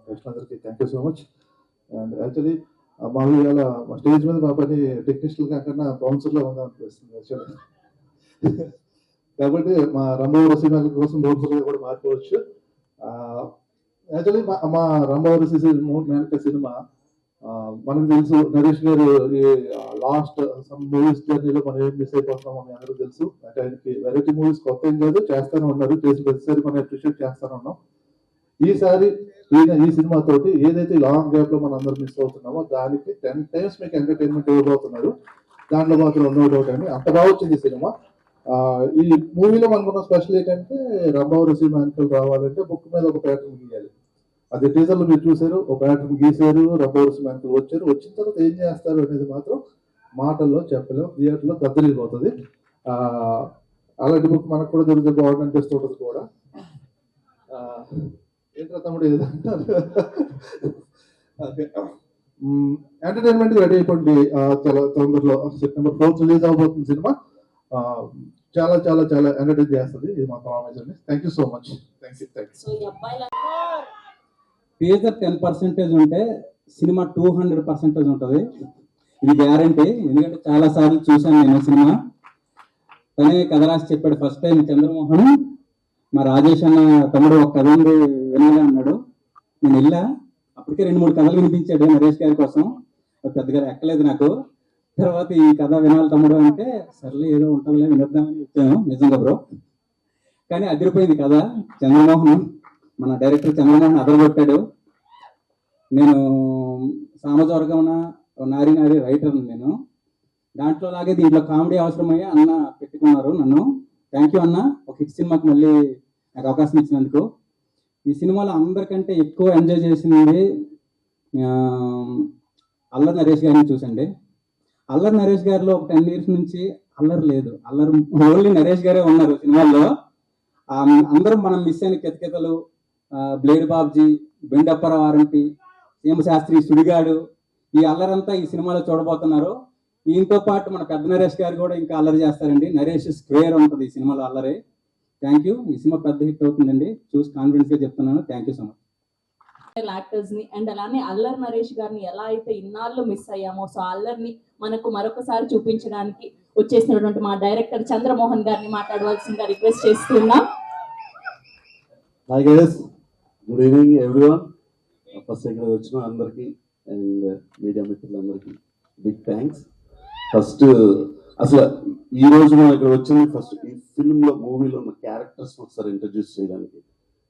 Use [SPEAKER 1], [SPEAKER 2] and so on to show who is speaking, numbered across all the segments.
[SPEAKER 1] ప్రేక్షకులందరికీ thank you so much. And actually మా ఇవాళ స్టేజ్ మీద మా పని టెక్నీషియల్ కాకుండా బౌన్సర్లో ఉందా అనిపిస్తుంది యాక్చువల్లీ. కాబట్టి మా రంభావర సినిమాల కోసం బౌన్సర్గా కూడా మారిపోవచ్చు. యాక్చువల్లీ మా రంభావర మేనక సినిమా మనకు తెలుసు, నరేష్ గారు ఈ లాస్ట్ సమ్ మూవీస్ జర్నీలో మనం ఏం మిస్ అయిపోతున్నామో మీ అందరూ తెలుసు. అంటే ఆయనకి వెరైటీ మూవీస్ కొత్త ఏం కాదు, చేస్తానే ఉన్నారు, చేసి ప్రతిసారి మనం అప్రిషియేట్ చేస్తానే ఉన్నాం. ఈసారి ఈ సినిమా తోటి ఏదైతే లాంగ్ గ్యాప్ లో మనం అందరూ మిస్ అవుతున్నామో దానికి 10 times మీకు ఎంటర్టైన్మెంట్ ఇవ్వబోతున్నారు. దాంట్లో మాత్రం నో డౌట్ అండి, అంత బాగా వచ్చింది సినిమా. ఈ మూవీలో మనకున్న స్పెషల్ ఏంటంటే రంభావర మేనకలు రావాలంటే బుక్ మీద ఒక ప్యాటర్న్ గీయాలి. అది టీజర్లో మీరు చూసారు, ఒక ప్యాటర్న్ గీసారు, రంభావర మేనకలు వచ్చారు. వచ్చిన తర్వాత ఏం చేస్తారు అనేది మాత్రం మాటల్లో చెప్పలేము, థియేటర్లో దద్దరిల్లిపోతుంది. అలాంటి బుక్ మనకు కూడా దొరికితే బాగుంది అనిపిస్తుంటుంది కూడా. ఏంట్రా తమ్ముడు ఏదంటారు. ఎంటర్టైన్మెంట్ రెడీ అయిపోండి. చాలా తొందరలో September 4th రిలీజ్ అవబోతుంది సినిమా. చాలా చాలా చాలా ఎంటర్టైన్ చేస్తుంది, ఇది మా ప్రామిస్ అండి. Thank you so much. Thank you.
[SPEAKER 2] Teaser 10% ఉంటే సినిమా 200% ఉంటుంది, ఇది గ్యారంటీ. ఎందుకంటే చాలా సార్లు చూశాను నేను సినిమా. తనే కథ రాసి చెప్పాడు ఫస్ట్ టైం చంద్రమోహన్. మా రాజేష్ అన్న తమ్ముడు ఒక కథ ఉంది వినాలి అన్నాడు. నేను వెళ్ళా, అప్పటికే 2-3 కథలు వినిపించాడు నరేష్ గారి కోసం. పెద్దగా ఎక్కలేదు నాకు. తర్వాత ఈ కథ వినాలి తమ్ముడు అంటే సర్లే ఏదో ఉంటుందిలే వినొద్దామని వచ్చాను. నిజంగా బ్రో, కానీ అదిరిపోయింది కథ. చంద్రమోహన్, మన డైరెక్టర్ చంద్రమోహన్ అదరగొట్టాడు. నేను సామజవర్గమున నారి నారి రైటర్ నేను. దాంట్లో లాగే దీంట్లో కామెడీ అవసరమయ్యా అన్న పెట్టుకున్నారు నన్ను. థ్యాంక్ యూ అన్న, ఒక హిట్ సినిమాకి మళ్ళీ నాకు అవకాశం ఇచ్చినందుకు. ఈ సినిమాలో అందరికంటే ఎక్కువ ఎంజాయ్ చేసింది అల్లరి నరేష్ గారిని చూసండి. అల్లరి నరేష్ గారిలో ఒక 10 years నుంచి అల్లరి లేదు, అల్లరి ఓన్లీ నరేష్ గారే ఉన్నారు సినిమాల్లో. అందరం మనం మిస్ అయిన కెతకెతలు, blade Babji, Bendapparao RMP, CM Sastri, Sudigadu, ఈ అల్లరంతా ఈ సినిమాలో చూడబోతున్నారు. ఈయనతో పాటు మన పెద్ద నరేష్ గారు కూడా ఇంకా అల్లరి చేస్తారండి. నరేష్ స్క్వేర్ ఉంటుంది ఈ సినిమాలో అల్లరి. Thank you. ఈ సినిమా పెద్ద హిట్ అవుతుందండి, చూసి కాన్ఫిడెన్స్ గా చెప్తున్నాను. Thank you so much.
[SPEAKER 3] Actors ని అండ్ అలానే అల్లరి నరేష్ గారిని ఎలా అయితే ఇన్నాళ్ళు మిస్ అయ్యామో, సో అల్లరిని మనకు మరొకసారి చూపించడానికి వచ్చేసినటువంటి మా డైరెక్టర్ చంద్రమోహన్ గారిని మాట్లాడవలసిందిగా రిక్వెస్ట్ చేస్తున్నా.
[SPEAKER 4] Hi guys, good evening everyone. First ఇక్కడ వచ్చిన అందరికీ అండ్ మీడియా మిత్రులందరికీ బిగ్ థ్యాంక్స్. ఫస్ట్ అసలు ఈ రోజు మనం ఇక్కడ వచ్చింది ఫస్ట్ ఈ ఫిల్మ్లో మూవీలో ఉన్న క్యారెక్టర్స్ ఒకసారి ఇంట్రడ్యూస్ చేయడానికి.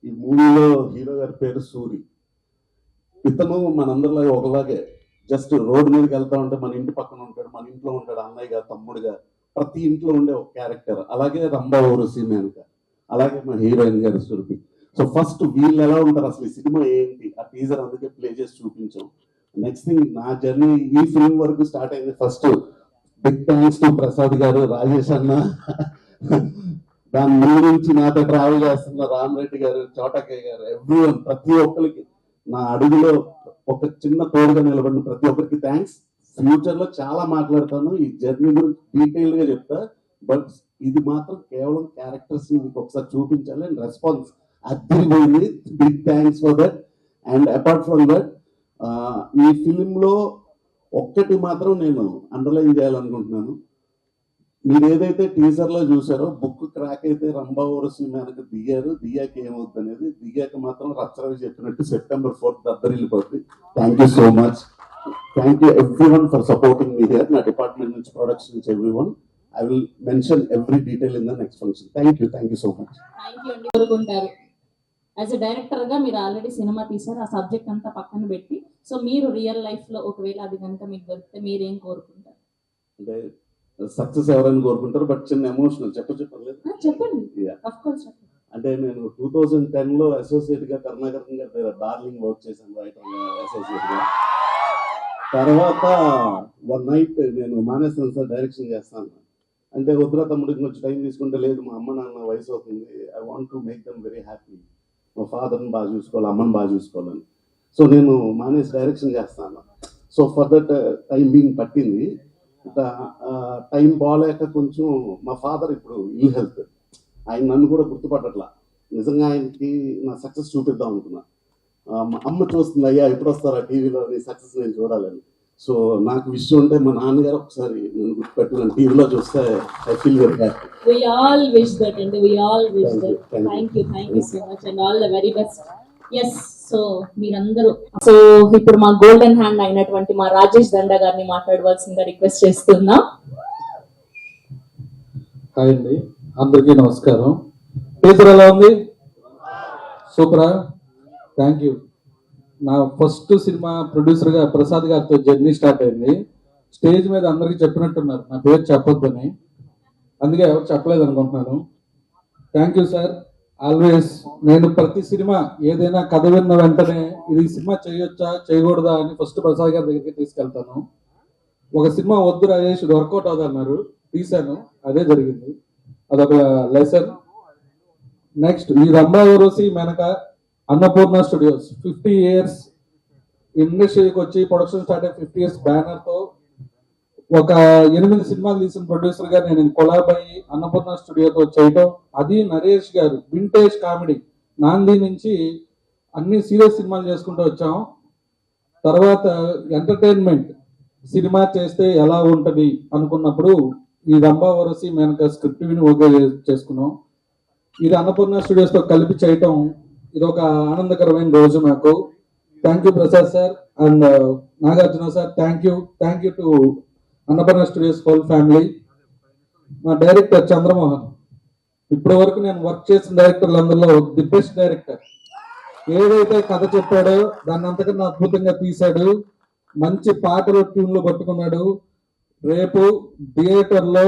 [SPEAKER 4] ఈ మూవీలో హీరో గారి పేరు సూరి. ఇతను మనందరిలాగా ఒకలాగే జస్ట్ రోడ్డు మీదకి వెళ్తా ఉంటే మన ఇంటి పక్కన ఉంటాడు, మన ఇంట్లో ఉంటాడు, అన్నయ్యగా తమ్ముడుగా ప్రతి ఇంట్లో ఉండే ఒక క్యారెక్టర్. అలాగే రంభావర మేనక, అలాగే మన హీరోయిన్ గారు సురభి. సో ఫస్ట్ వీళ్ళు ఎలా ఉంటారు, అసలు ఈ సినిమా ఏంటి, ఆ టీజర్ అందుకే ప్లే చేసి చూపించాం. నెక్స్ట్ థింగ్, నా జర్నీ ఈ ఫిల్మ్ వరకు స్టార్ట్ అయింది. First big thanks to Prasad garu, Rajesh అన్న, దాని ముందు నుంచి నాతో ట్రావెల్ చేస్తున్న రామరెడ్డి గారు, చోటకయ్య గారు, ఎవ్రీవన్, ప్రతి ఒక్కరికి నా అడుగులో ఒక చిన్న తోడుగా నిలబడిన ప్రతి ఒక్కరికి థ్యాంక్స్. ఫ్యూచర్ లో చాలా మాట్లాడతాను, ఈ జర్నీ గురించి డీటెయిల్ గా చెప్తా. బట్ ఇది మాత్రం కేవలం క్యారెక్టర్స్ మీకు ఒకసారి చూపించాలి. అండ్ రెస్పాన్స్ అదిరిపోయింది. Big thanks for that. And apart from that, ఈ ఫిలింలో ఒక్కటి మాత్రం నేను అండర్లైన్ చేయాలనుకుంటున్నాను. మీరు ఏదైతే టీజర్ లో చూసారో, బుక్ క్రాక్ అయితే రంభావర మేనక దిగారు, దిగాక ఏమవుతుంది అనేది, దిగాక మాత్రం రచ్చరవి చెప్పినట్టు September 4th దద్దరిల్లిపోతుంది. Thank you so much. Thank you everyone for supporting me here. నా డిపార్ట్మెంట్ నుంచి, ప్రొడక్షన్ నుంచి, everyone. I will mention every detail in the next function. Thank you so much.
[SPEAKER 3] Thank you అండి. కోరుకుంటారు as a director గా మీరు already cinema తీశారు, ఆ subject అంతా పక్కన పెట్టి, సో మీరు రియల్ లైఫ్ లో ఒకవేళ అది కనుక మీకు దొరికితే మీరేం కోరుకుంటారు?
[SPEAKER 4] అంటే సక్సెస్ ఎవరైనా కోరుకుంటారు, బట్ చిన్న ఎమోషనల్ చెప్పలేదు.
[SPEAKER 3] చెప్పండి.
[SPEAKER 4] అంటే నేను 2010లో అసోసియేట్ గా కరుణాకరన్ గారి దగ్గర డార్లింగ్ వర్క్ చేశాను, రైటర్ అసోసియేట్ గా. తర్వాత వన్ నైట్ నేను మానేస్తాను సార్, డైరెక్షన్ చేస్తాను అంటే, వద్దురా తమ్ముడికి కొంచెం టైం తీసుకుంటే, లేదు మా అమ్మ నాన్న వయసు అవుతుంది, I want to make them very happy, మా ఫాదర్ని బాగా చూసుకోవాలి, అమ్మని బాగా చూసుకోవాలని. సో నేను మానేసి డైరెక్షన్ చేస్తాను. So for that time being పట్టింది. టైం బాగాలేక కొంచెం, మా ఫాదర్ ఇప్పుడు ఇల్ హెల్త్, ఆయన నన్ను కూడా గుర్తుపట్టట్లా. నిజంగా ఆయనకి నా సక్సెస్ చూపిద్దాం అనుకున్నా. మా అమ్మ చూస్తుంది, అయ్యా ఎప్పుడు వస్తారా టీవీలో నీ సక్సెస్ నేను చూడాలని. సో నాకు విషయం ఉంటే మా నాన్నగారు ఒకసారి నేను గుర్తుపెట్టుకున్నాను, టీవీలో చూస్తే I feel very happy.
[SPEAKER 3] We all wish that, and we all wish
[SPEAKER 4] Thank you,
[SPEAKER 3] that.
[SPEAKER 4] thank you.
[SPEAKER 3] Thank you so much, and all the very best. Yes, so మీరందరూ సో ఇప్పుడు మా గోల్డెన్ హ్యాండ్ అయినటువంటి మా రాజేష్ దండా గారిని మాట్లాడవలసిందిగా request చేస్తున్నా.
[SPEAKER 1] Hi అండి, అందరికీ నమస్కారం. టీచర్ ఎలా ఉంది? సూపరా, థ్యాంక్ యూ. నా ఫస్ట్ సినిమా ప్రొడ్యూసర్గా ప్రసాద్ గారితో జర్నీ స్టార్ట్ అయింది. స్టేజ్ మీద అందరికీ చెప్పినట్టున్నారు నా పేరు చెప్పొద్దని, అందుకే ఎవరు చెప్పలేదు అనుకుంటున్నాను. Thank you sir. ఆల్వేస్ నేను ప్రతి సినిమా ఏదైనా కథ విన్న వెంటనే ఇది సినిమా చేయొచ్చా చేయకూడదా అని ఫస్ట్ ప్రసాద్ గారి దగ్గరికి తీసుకెళ్తాను. ఒక సినిమా వద్దు రాజేష్ ఇది వర్కౌట్ అవుతున్నారు, తీశాను, అదే జరిగింది. అదొక లెసన్. నెక్స్ట్ ఈ రంభావరోసి మెనక అన్నపూర్ణ స్టూడియోస్ 50 years ఇండస్ట్రీకి వచ్చి ప్రొడక్షన్ స్టార్ట్ అయ్యి 50 years బ్యానర్తో ఒక 8 సినిమాలు తీసిన ప్రొడ్యూసర్ గా నేను కొలాబ్ అయ్యి అన్నపూర్ణ స్టూడియోతో చేయటం, అది నరేష్ గారు వింటేజ్ కామెడీ నాంది నుంచి అన్ని సీరియస్ సినిమాలు చేసుకుంటూ వచ్చాం. తర్వాత ఎంటర్టైన్మెంట్ సినిమా చేస్తే ఎలా ఉంటది అనుకున్నప్పుడు ఈ రంభావరసి మేనక స్క్రిప్ట్ విని ఓకే చేసుకున్నాం. ఇది అన్నపూర్ణ స్టూడియోస్ తో కలిపి చేయటం ఇది ఒక ఆనందకరమైన రోజు నాకు. Thank you Prasad sir and Nagarjuna sir. Thank you to Annapurna studios whole family. మా డైరెక్టర్ చంద్రమోహన్, ఇప్పటి వరకు నేను వర్క్ చేసిన డైరెక్టర్లందరిలో ది బెస్ట్ డైరెక్టర్. ఏదైతే కథ చెప్పాడో దాన్ని అంతకన్నా అద్భుతంగా తీశాడు. మంచి పాటలు ట్యూన్లు పట్టుకున్నాడు. రేపు థియేటర్లో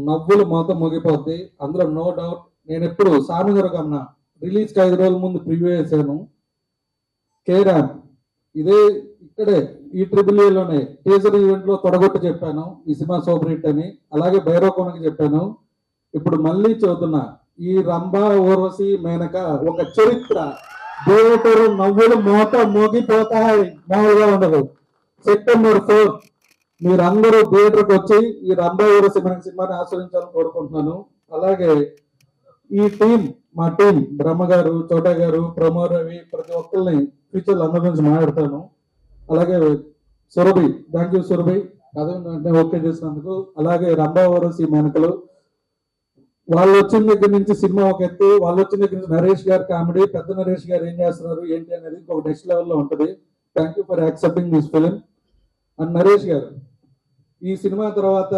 [SPEAKER 1] నవ్వులు మొత్తం మోగిపోద్ది, అందులో నో డౌట్. నేను ఎప్పుడు సామిగరగమ్మ రిలీజ్కి 5 రోజుల ముందు ప్రివ్యూ వేసాను. కేరామ్ ఇదే ఇక్కడే ఈ ట్రిబుల్ఏలోనే టీజర్ ఈవెంట్ లో తొడగొట్టి చెప్పాను ఈ సినిమా సూపర్ హిట్ అని. అలాగే భైరవకోనకి చెప్పాను. ఇప్పుడు మళ్ళీ చెబుతున్నా, ఈ రంభా ఊర్వశి మేనక ఒక చరిత్ర. థియేటర్ నవ్వులు మోత మోగిపోతాయి, మామూలుగా ఉండదు. September 4 మీరందరూ థియేటర్కి వచ్చి ఈ రంభా ఊర్వశి మేనక సినిమాని ఆస్వాదించాలని కోరుకుంటున్నాను. అలాగే ఈ టీం, మా టీం బ్రహ్మ గారు, చోటా గారు, ప్రమో రవి, ప్రతి ఒక్కరిని ఫ్యూచర్లో అందరి గురించి మాట్లాడతాను. అలాగే సురభి, థ్యాంక్ యూ సురభి, కథ వెంటనే ఓకే చేసినందుకు. అలాగే రంభావరసి మేనకలు వాళ్ళు వచ్చిన దగ్గర నుంచి సినిమా ఒక ఎత్తు, వాళ్ళు వచ్చిన దగ్గర నుంచి నరేష్ గారు కామెడీ, పెద్ద నరేష్ గారు ఏం చేస్తున్నారు ఏంటి అనేది ఒక నెక్స్ట్ లెవెల్లో ఉంటుంది. Thank you for accepting this film. And Naresh గారు ఈ సినిమా తర్వాత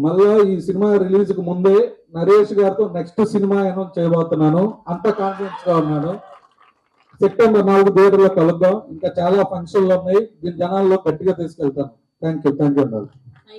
[SPEAKER 1] మళ్ళా ఈ సినిమా రిలీజ్ కు ముందే నరేష్ గారితో నెక్స్ట్ సినిమా అనౌన్స్ చేయబోతున్నాను. అంత కాన్ఫిడెన్స్ గా ఉన్నాను. September 4 థియేటర్లో కలుద్దాం. ఇంకా చాలా ఫంక్షన్లు ఉన్నాయి, దీని జనాల్లో గట్టిగా తీసుకెళ్తాను. థ్యాంక్ యూ అన్నారు.